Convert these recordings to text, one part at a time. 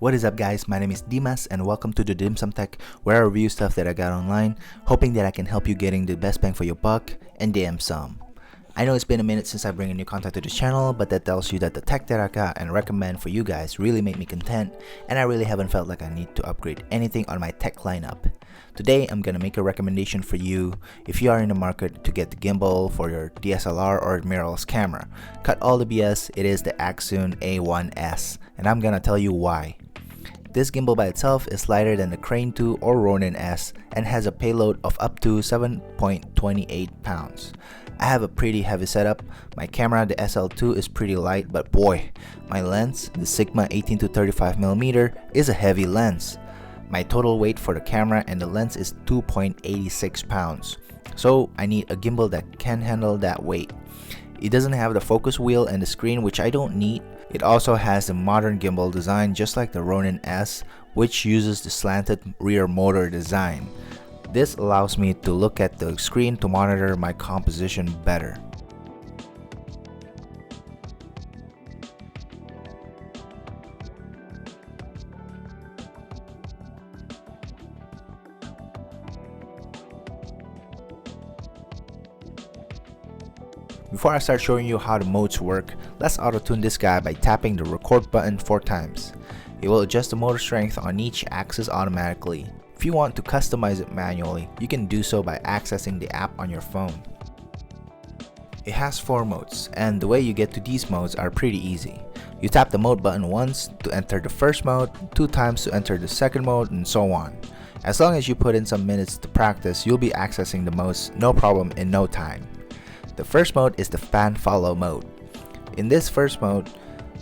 What is up guys, my name is Dimas and welcome to the Dim Sum Tech, where I review stuff that I got online, hoping that I can help you getting the best bang for your buck and dim sum. I know it's been a minute since I bring a new content to the channel, but that tells you that the tech that I got and recommend for you guys really make me content, and I really haven't felt like I need to upgrade anything on my tech lineup. Today I'm gonna make a recommendation for you if you are in the market to get the gimbal for your DSLR or mirrorless camera. Cut all the BS, it is the Accsoon A1-S, and I'm gonna tell you why. This gimbal by itself is lighter than the Crane 2 or Ronin-s and has a payload of up to 7.28 pounds. I have a pretty heavy setup. My camera, the SL2, is pretty light, but boy, my lens, the Sigma 18-35mm, is a heavy lens. My total weight for the camera and the lens is 2.86 pounds. So I need a gimbal that can handle that weight. It doesn't have the focus wheel and the screen, which I don't need. It also has the modern gimbal design just like the Ronin-s, which uses the slanted rear motor design. This allows me to look at the screen to monitor my composition better. Before I start showing you how the modes work, let's auto-tune this guy by tapping the record button 4 times. It will adjust the motor strength on each axis automatically. If you want to customize it manually, you can do so by accessing the app on your phone. It has 4 modes, and the way you get to these modes are pretty easy. You tap the mode button once to enter the first mode, 2 times to enter the second mode, and so on. As long as you put in some minutes to practice, you'll be accessing the modes no problem in no time. The first mode is the fan follow mode. In this first mode,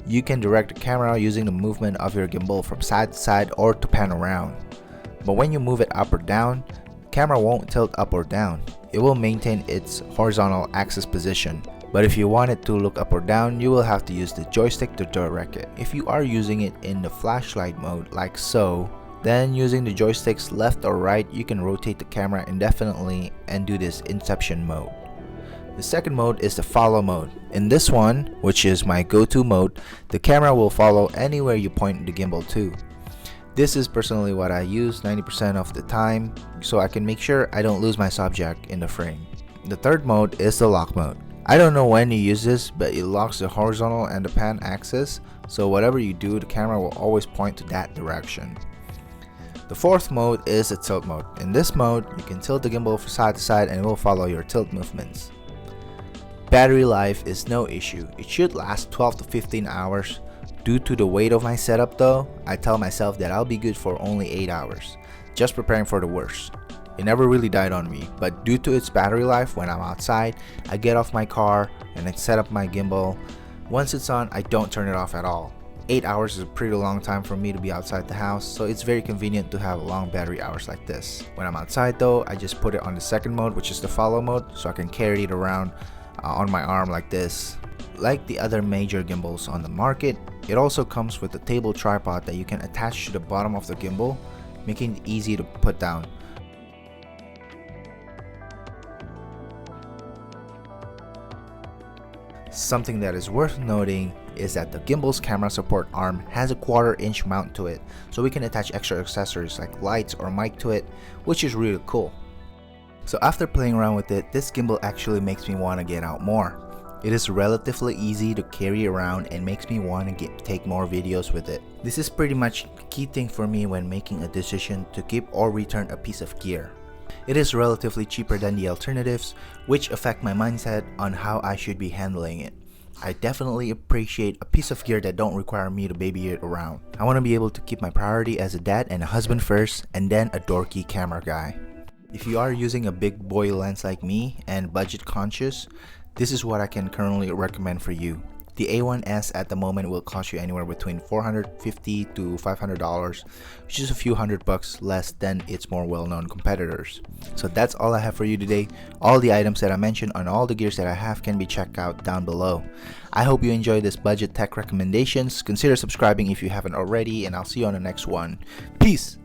you can direct the camera using the movement of your gimbal from side to side or to pan around. But when you move it up or down, the camera won't tilt up or down. It will maintain its horizontal axis position. But if you want it to look up or down, you will have to use the joystick to direct it. If you are using it in the flashlight mode like so, then using the joysticks left or right, you can rotate the camera indefinitely and do this inception mode. The second mode is the follow mode. In this one, which is my go-to mode, the camera will follow anywhere you point the gimbal to. This is personally what I use 90% of the time, so I can make sure I don't lose my subject in the frame. The third mode is the lock mode. I don't know when you use this, but it locks the horizontal and the pan axis, so whatever you do, the camera will always point to that direction. The fourth mode is the tilt mode. In this mode, you can tilt the gimbal from side to side and it will follow your tilt movements. Battery life is no issue. It should last 12 to 15 hours. Due to the weight of my setup though, I tell myself that I'll be good for only 8 hours, just preparing for the worst. It never really died on me, but due to its battery life, when I'm outside, I get off my car and I set up my gimbal. Once it's on, I don't turn it off at all. 8 hours is a pretty long time for me to be outside the house, so it's very convenient to have long battery hours like this. When I'm outside though, I just put it on the second mode, which is the follow mode, so I can carry it around on my arm like this. Like the other major gimbals on the market, it also comes with a table tripod that you can attach to the bottom of the gimbal, making it easy to put down. Something that is worth noting is that the gimbal's camera support arm has a 1/4 inch mount to it, so we can attach extra accessories like lights or mic to it, which is really cool. So after playing around with it, this gimbal actually makes me want to get out more. It is relatively easy to carry around and makes me want to take more videos with it. This is pretty much the key thing for me when making a decision to keep or return a piece of gear. It is relatively cheaper than the alternatives, which affect my mindset on how I should be handling it. I definitely appreciate a piece of gear that don't require me to baby it around. I want to be able to keep my priority as a dad and a husband first, and then a dorky camera guy. If you are using a big boy lens like me and budget conscious, this is what I can currently recommend for you. The A1-S at the moment will cost you anywhere between $450 to $500, which is a few $100 less than its more well-known competitors. So that's all I have for you today. All the items that I mentioned on all the gears that I have can be checked out down below. I hope you enjoyed this budget tech recommendations. Consider subscribing if you haven't already, and I'll see you on the next one. Peace!